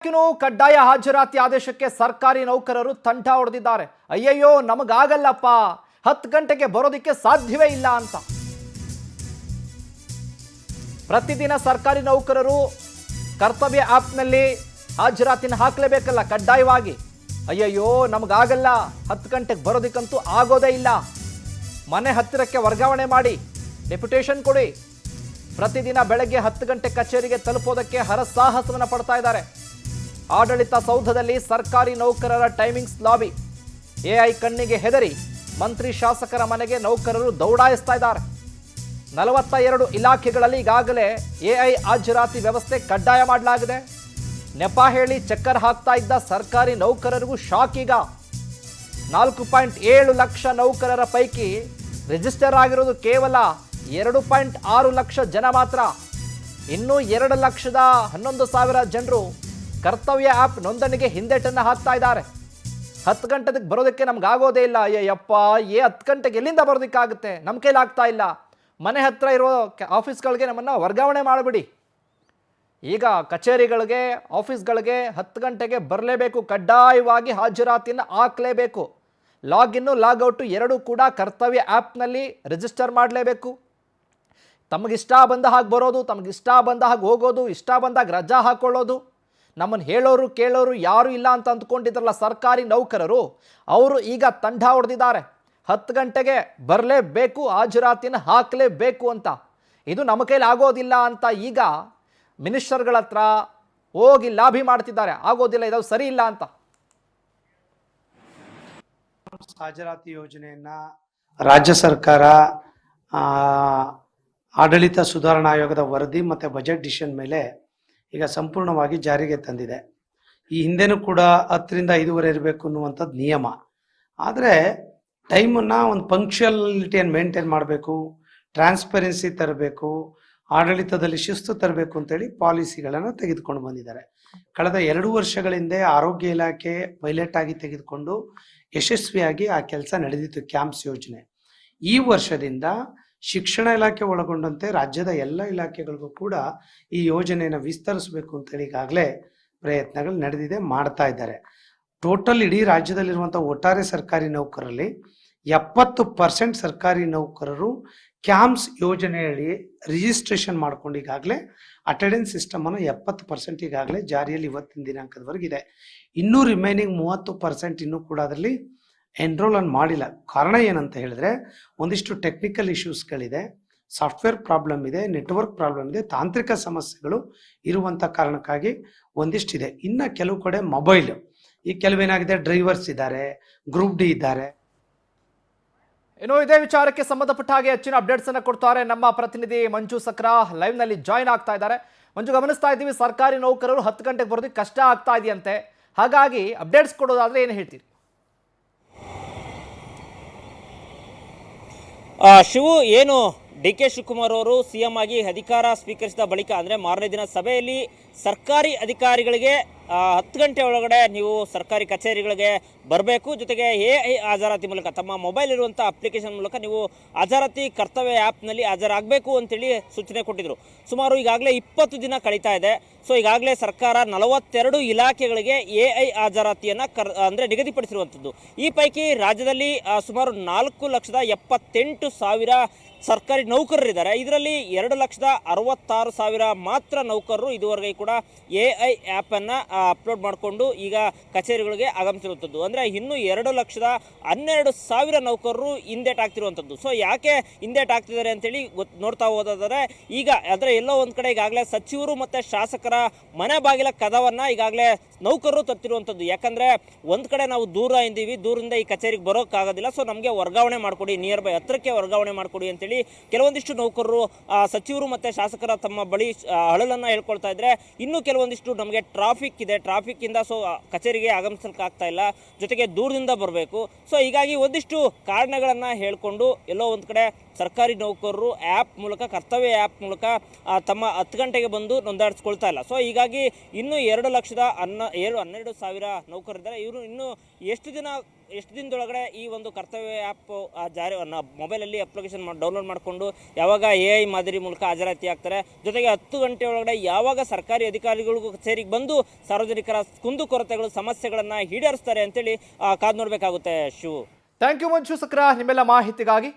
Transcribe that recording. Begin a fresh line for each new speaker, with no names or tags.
ಕಡ್ಡಾಯ ಹಾಜರಾತಿ ಆದೇಶಕ್ಕೆ ಸರ್ಕಾರಿ ನೌಕರರು ತಂಡ ಹೊಡೆದಿದ್ದಾರೆ. ಅಯ್ಯಯ್ಯೋ ನಮಗಾಗಲ್ಲಪ್ಪ, 10 ಗಂಟೆಗೆ ಬರೋದಕ್ಕೆ ಸಾಧ್ಯವೇ ಇಲ್ಲ ಅಂತ. ಪ್ರತಿದಿನ ಸರ್ಕಾರಿ ನೌಕರರು ಕರ್ತವ್ಯ ಆಪ್ನಲ್ಲಿ ಹಾಜರಾತಿನ ಹಾಕಲೇಬೇಕಲ್ಲ ಕಡ್ಡಾಯವಾಗಿ. ಅಯ್ಯಯ್ಯೋ ನಮಗಾಗಲ್ಲ, 10 ಗಂಟೆಗೆ ಬರೋದಕ್ಕಂತೂ ಆಗೋದೇ ಇಲ್ಲ, ಮನೆ ಹತ್ತಿರಕ್ಕೆ ವರ್ಗಾವಣೆ ಮಾಡಿ, ಡೆಪ್ಯುಟೇಷನ್ ಕೊಡಿ. ಪ್ರತಿದಿನ ಬೆಳಗ್ಗೆ 10 ಗಂಟೆ ಕಚೇರಿಗೆ ತಲುಪೋದಕ್ಕೆ ಹರಸಾಹಸವನ್ನು ಪಡ್ತಾ ಇದ್ದಾರೆ. ಆಡಳಿತ ಸೌಧದಲ್ಲಿ ಸರ್ಕಾರಿ ನೌಕರರ ಟೈಮಿಂಗ್ಸ್ ಲಾಬಿ. ಎಐ ಕಣ್ಣಿಗೆ ಹೆದರಿ ಮಂತ್ರಿ ಶಾಸಕರ ಮನೆಗೆ ನೌಕರರು ದೌಡಾಯಿಸ್ತಾ ಇದ್ದಾರೆ. 42 ಇಲಾಖೆಗಳಲ್ಲಿ ಈಗಾಗಲೇ ಎಐ ಹಾಜರಾತಿ ವ್ಯವಸ್ಥೆ ಕಡ್ಡಾಯ ಮಾಡಲಾಗಿದೆ. ನೆಪ ಹೇಳಿ ಚಕ್ಕರ್ ಹಾಕ್ತಾ ಇದ್ದ ಸರ್ಕಾರಿ ನೌಕರರಿಗೂ ಶಾಕ್. ಈಗ 4.7 ಲಕ್ಷ ನೌಕರರ ಪೈಕಿ ರಿಜಿಸ್ಟರ್ ಆಗಿರೋದು ಕೇವಲ 2.6 ಲಕ್ಷ ಜನ ಮಾತ್ರ. ಇನ್ನೂ 2,11,000 ಜನರು ಕರ್ತವ್ಯ ಆ್ಯಪ್ ನೋಂದಣಿಗೆ ಹಿಂದೇಟನ್ನು ಹಾಕ್ತಾ ಇದ್ದಾರೆ. 10 ಗಂಟೆಗೆ ಬರೋದಕ್ಕೆ ನಮ್ಗೆ ಆಗೋದೇ ಇಲ್ಲ. ಅಯ್ಯಪ್ಪ 10 ಗಂಟೆಗೆ ಎಲ್ಲಿಂದ ಬರೋದಕ್ಕಾಗುತ್ತೆ, ನಮ್ಮ ಕೈಲಿ ಆಗ್ತಾ ಇಲ್ಲ, ಮನೆ ಹತ್ತಿರ ಇರೋ ಆಫೀಸ್ಗಳಿಗೆ ನಮ್ಮನ್ನು ವರ್ಗಾವಣೆ ಮಾಡಿಬಿಡಿ. ಈಗ ಕಚೇರಿಗಳಿಗೆ ಆಫೀಸ್ಗಳಿಗೆ 10 ಗಂಟೆಗೆ ಬರಲೇಬೇಕು, ಕಡ್ಡಾಯವಾಗಿ ಹಾಜರಾತಿಯನ್ನು ಹಾಕಲೇಬೇಕು. ಲಾಗಿನ್ನು ಲಾಗೌಟು ಎರಡೂ ಕೂಡ ಕರ್ತವ್ಯ ಆ್ಯಪ್ನಲ್ಲಿ ರಿಜಿಸ್ಟರ್ ಮಾಡಲೇಬೇಕು. ತಮಗಿಷ್ಟ ಬಂದ ಹಾಗೆ ಬರೋದು, ತಮಗಿಷ್ಟ ಬಂದ ಹಾಗೆ ಹೋಗೋದು, ಇಷ್ಟ ಬಂದಾಗ ರಜಾ ಹಾಕ್ಕೊಳ್ಳೋದು. ನಮ್ಮನ್ನು ಹೇಳೋರು ಕೇಳೋರು ಯಾರೂ ಇಲ್ಲ ಅಂತ ಅಂದ್ಕೊಂಡಿದ್ರಲ್ಲ ಸರ್ಕಾರಿ ನೌಕರರು, ಅವರು ಈಗ ತಂಡ ಹೊಡೆದಿದ್ದಾರೆ. 10 ಗಂಟೆಗೆ ಬರಲೇಬೇಕು, ಹಾಜರಾತಿನ ಹಾಕಲೇಬೇಕು ಅಂತ. ಇದು ನಮ್ಮ ಕೈಲಿ ಆಗೋದಿಲ್ಲ ಅಂತ ಈಗ ಮಿನಿಸ್ಟರ್ಗಳ ಹತ್ರ ಹೋಗಿ ಲಾಬಿ ಮಾಡ್ತಿದ್ದಾರೆ. ಆಗೋದಿಲ್ಲ, ಇದು ಸರಿ ಇಲ್ಲ ಅಂತ.
ಹಾಜರಾತಿ ಯೋಜನೆಯನ್ನ ರಾಜ್ಯ ಸರ್ಕಾರ ಆಡಳಿತ ಸುಧಾರಣಾ ಆಯೋಗದ ವರದಿ ಮತ್ತು ಬಜೆಟ್ ಡಿಸಿಷನ್ ಮೇಲೆ ಈಗ ಸಂಪೂರ್ಣವಾಗಿ ಜಾರಿಗೆ ತಂದಿದೆ. ಈ ಹಿಂದೆನೂ ಕೂಡ 10ರಿಂದ 5:15 ಇರಬೇಕು ಅನ್ನುವಂಥದ್ದು ನಿಯಮ. ಆದರೆ ಟೈಮನ್ನು ಒಂದು ಪಂಕ್ಚುಯಾಲಿಟಿಯನ್ನು ಮೇಂಟೈನ್ ಮಾಡಬೇಕು, ಟ್ರಾನ್ಸ್ಪರೆನ್ಸಿ ತರಬೇಕು, ಆಡಳಿತದಲ್ಲಿ ಶಿಸ್ತು ತರಬೇಕು ಅಂತೇಳಿ ಪಾಲಿಸಿಗಳನ್ನು ತೆಗೆದುಕೊಂಡು ಬಂದಿದ್ದಾರೆ. ಕಳೆದ 2 ವರ್ಷಗಳಿಂದ ಆರೋಗ್ಯ ಇಲಾಖೆ ಪೈಲಟ್ ಆಗಿ ತೆಗೆದುಕೊಂಡು ಯಶಸ್ವಿಯಾಗಿ ಆ ಕೆಲಸ ನಡೆದಿತ್ತು, ಕ್ಯಾಂಪ್ಸ್ ಯೋಜನೆ. ಈ ವರ್ಷದಿಂದ ಶಿಕ್ಷಣ ಇಲಾಖೆ ಒಳಗೊಂಡಂತೆ ರಾಜ್ಯದ ಎಲ್ಲ ಇಲಾಖೆಗಳಿಗೂ ಕೂಡ ಈ ಯೋಜನೆಯನ್ನು ವಿಸ್ತರಿಸಬೇಕು ಅಂತೇಳಿ ಈಗಾಗಲೇ ಪ್ರಯತ್ನಗಳು ನಡೆದಿದೆ, ಮಾಡ್ತಾ ಇದ್ದಾರೆ. ಟೋಟಲ್ ಇಡೀ ರಾಜ್ಯದಲ್ಲಿರುವಂಥ ಒಟ್ಟಾರೆ ಸರ್ಕಾರಿ ನೌಕರರಲ್ಲಿ 70% ಸರ್ಕಾರಿ ನೌಕರರು ಕ್ಯಾಂಪ್ಸ್ ಯೋಜನೆಯಲ್ಲಿ ರಿಜಿಸ್ಟ್ರೇಷನ್ ಮಾಡ್ಕೊಂಡು ಈಗಾಗಲೇ ಅಟೆಂಡೆನ್ಸ್ ಸಿಸ್ಟಮನ್ನು 70% ಈಗಾಗಲೇ ಜಾರಿಯಲ್ಲಿ ಇವತ್ತಿನ ದಿನಾಂಕದವರೆಗಿದೆ. ಇನ್ನೂ ರಿಮೈನಿಂಗ್ 30% ಇನ್ನೂ ಕೂಡ ಅದರಲ್ಲಿ ಎನ್ರೋಲ್ ಮಾಡಿಲ್ಲ. ಕಾರಣ ಏನಂತ ಹೇಳಿದ್ರೆ ಒಂದಿಷ್ಟು ಟೆಕ್ನಿಕಲ್ ಇಶ್ಯೂಸ್ಗಳಿದೆ, ಸಾಫ್ಟ್ವೇರ್ ಪ್ರಾಬ್ಲಮ್ ಇದೆ, ನೆಟ್ವರ್ಕ್ ಪ್ರಾಬ್ಲಮ್ ಇದೆ, ತಾಂತ್ರಿಕ ಸಮಸ್ಯೆಗಳು ಇರುವಂಥ ಕಾರಣಕ್ಕಾಗಿ ಒಂದಿಷ್ಟಿದೆ. ಇನ್ನು ಕೆಲವು ಕಡೆ ಮೊಬೈಲ್, ಈ ಕೆಲವೇನಾಗಿದೆ ಡ್ರೈವರ್ಸ್ ಇದ್ದಾರೆ, ಗ್ರೂಪ್ ಡಿ ಇದ್ದಾರೆ.
ಇನ್ನು ಇದೇ ವಿಚಾರಕ್ಕೆ ಸಂಬಂಧಪಟ್ಟ ಹಾಗೆ ಹೆಚ್ಚಿನ ಅಪ್ಡೇಟ್ಸ್ ಅನ್ನು ಕೊಡ್ತಾರೆ ನಮ್ಮ ಪ್ರತಿನಿಧಿ ಮಂಜು ಸಕ್ರಾ. ಲೈವ್ ನಲ್ಲಿ ಜಾಯ್ನ್ ಆಗ್ತಾ ಇದ್ದಾರೆ. ಮಂಜು, ಗಮನಿಸ್ತಾ ಇದ್ದೀವಿ ಸರ್ಕಾರಿ ನೌಕರರು 10 ಗಂಟೆಗೆ ಬರೋದಕ್ಕೆ ಕಷ್ಟ ಆಗ್ತಾ ಇದೆಯಂತೆ, ಹಾಗಾಗಿ ಅಪ್ಡೇಟ್ಸ್ ಕೊಡೋದಾದ್ರೆ ಏನು ಹೇಳ್ತೀರಿ?
ಶಿವು, ಏನು ಡಿ ಕೆ ಶಿವಕುಮಾರ್ ಅವರು ಸಿಎಂ ಆಗಿ ಅಧಿಕಾರ ಸ್ವೀಕರಿಸಿದ ಬಳಿಕ ಅಂದರೆ ಮಾರನೇ ದಿನ ಸಭೆಯಲ್ಲಿ ಸರ್ಕಾರಿ ಅಧಿಕಾರಿಗಳಿಗೆ 10 ಗಂಟೆ ಒಳಗಡೆ ನೀವು ಸರ್ಕಾರಿ ಕಚೇರಿಗಳಿಗೆ ಬರಬೇಕು, ಜೊತೆಗೆ ಎಐ ಹಾಜರಾತಿ ಮೂಲಕ ತಮ್ಮ ಮೊಬೈಲ್ ಇರುವಂಥ ಅಪ್ಲಿಕೇಶನ್ ಮೂಲಕ ನೀವು ಹಾಜರಾತಿ ಕರ್ತವ್ಯ ಆ್ಯಪ್ನಲ್ಲಿ ಹಾಜರಾಗಬೇಕು ಅಂತೇಳಿ ಸೂಚನೆ ಕೊಟ್ಟಿದ್ದರು. ಸುಮಾರು ಈಗಾಗಲೇ 20 ದಿನ ಕಳೀತಾ ಇದೆ. ಸೊ ಈಗಾಗಲೇ ಸರ್ಕಾರ 42 ಇಲಾಖೆಗಳಿಗೆ ಎಐ ಹಾಜರಾತಿಯನ್ನು ಅಂದರೆ ನಿಗದಿಪಡಿಸಿರುವಂಥದ್ದು. ಈ ಪೈಕಿ ರಾಜ್ಯದಲ್ಲಿ ಸುಮಾರು 4,78,000 ಸರ್ಕಾರಿ ನೌಕರರಿದ್ದಾರೆ. ಇದರಲ್ಲಿ 2,66,000 ಮಾತ್ರ ನೌಕರರು ಇದುವರೆಗೆ ಕೂಡ ಎಐ ಆ್ಯಪನ್ನು ಅಪ್ಲೋಡ್ ಮಾಡಿಕೊಂಡು ಈಗ ಕಚೇರಿಗಳಿಗೆ ಆಗಮಿಸಿರುವಂಥದ್ದು. ಅಂದರೆ ಇನ್ನೂ 2,12,000 ನೌಕರರು ಹಿಂದೇಟ್ ಆಗ್ತಿರುವಂಥದ್ದು. ಸೊ ಯಾಕೆ ಹಿಂದೇಟ್ ಆಗ್ತಿದ್ದಾರೆ ಅಂತೇಳಿ ನೋಡ್ತಾ ಹೋದಾದರೆ ಈಗ ಅಂದರೆ ಎಲ್ಲೋ ಒಂದು ಕಡೆ ಈಗಾಗಲೇ ಸಚಿವರು ಮತ್ತು ಶಾಸಕರ ಮನೆ ಬಾಗಿಲ ಕದವನ್ನು ಈಗಾಗಲೇ ನೌಕರರು ತರ್ತಿರುವಂಥದ್ದು. ಯಾಕಂದರೆ ಒಂದು ಕಡೆ ನಾವು ದೂರ ಇದ್ದೀವಿ, ದೂರದಿಂದ ಈ ಕಚೇರಿಗೆ ಬರೋಕ್ಕಾಗೋದಿಲ್ಲ, ಸೊ ನಮಗೆ ವರ್ಗಾವಣೆ ಮಾಡಿಕೊಡಿ, ನಿಯರ್ ಬೈ ಹತ್ತಿರಕ್ಕೆ ವರ್ಗಾವಣೆ ಮಾಡಿಕೊಡಿ ಅಂತೇಳಿ ಕೆಲವೊಂದಿಷ್ಟು ನೌಕರರು ಸಚಿವರು ಮತ್ತು ಶಾಸಕರ ತಮ್ಮ ಬಳಿ ಅಳಲನ್ನು ಹೇಳ್ಕೊಳ್ತಾ ಇದ್ರೆ, ಇನ್ನು ಕೆಲವೊಂದಿಷ್ಟು ನಮಗೆ ಟ್ರಾಫಿಕ್ ಇದೆ, ಟ್ರಾಫಿಕ್ಕಿಂದ ಸೊ ಕಚೇರಿಗೆ ಆಗಮಿಸಲಿಕ್ಕಾಗ್ತಾ ಇಲ್ಲ, ಜೊತೆಗೆ ದೂರದಿಂದ ಬರಬೇಕು. ಸೊ ಹೀಗಾಗಿ ಒಂದಿಷ್ಟು ಕಾರಣಗಳನ್ನು ಹೇಳಿಕೊಂಡು ಎಲ್ಲೋ ಒಂದು ಕಡೆ ಸರ್ಕಾರಿ ನೌಕರರು ಆ್ಯಪ್ ಮೂಲಕ, ಕರ್ತವ್ಯ ಆ್ಯಪ್ ಮೂಲಕ ತಮ್ಮ 10 ಗಂಟೆಗೆ ಬಂದು ನೋಂದಾಯಿಸ್ಕೊಳ್ತಾ ಇಲ್ಲ. ಸೊ ಹೀಗಾಗಿ ಇನ್ನೂ 2,12,000 ನೌಕರರಿದ್ದಾರೆ. ಇವರು ಇನ್ನೂ ಎಷ್ಟು ದಿನ ಎಷ್ಟು ದಿನದೊಳಗಡೆ ಈ ಒಂದು ಕರ್ತವ್ಯ ಆ್ಯಪ್ ಜಾರಿ ಮೊಬೈಲಲ್ಲಿ ಅಪ್ಲಿಕೇಶನ್ ಡೌನ್ಲೋಡ್ ಮಾಡಿಕೊಂಡು ಯಾವಾಗ AI ಮಾದರಿ ಮೂಲಕ ಹಾಜರಾತಿ ಆಗ್ತಾರೆ, ಜೊತೆಗೆ 10 ಗಂಟೆ ಒಳಗಡೆ ಯಾವಾಗ ಸರ್ಕಾರಿ ಅಧಿಕಾರಿಗಳಿಗೂ ಕಚೇರಿಗೆ ಬಂದು ಸಾರ್ವಜನಿಕರ ಕುಂದುಕೊರತೆಗಳು ಸಮಸ್ಯೆಗಳನ್ನು ಈಡೇರಿಸ್ತಾರೆ ಅಂತೇಳಿ ಕಾದು ನೋಡಬೇಕಾಗುತ್ತೆ ಶಿವು.
ಥ್ಯಾಂಕ್ ಯು ಮಂಜು ಸಕ್ರ ನಿಮ್ಮೆಲ್ಲ ಮಾಹಿತಿಗಾಗಿ.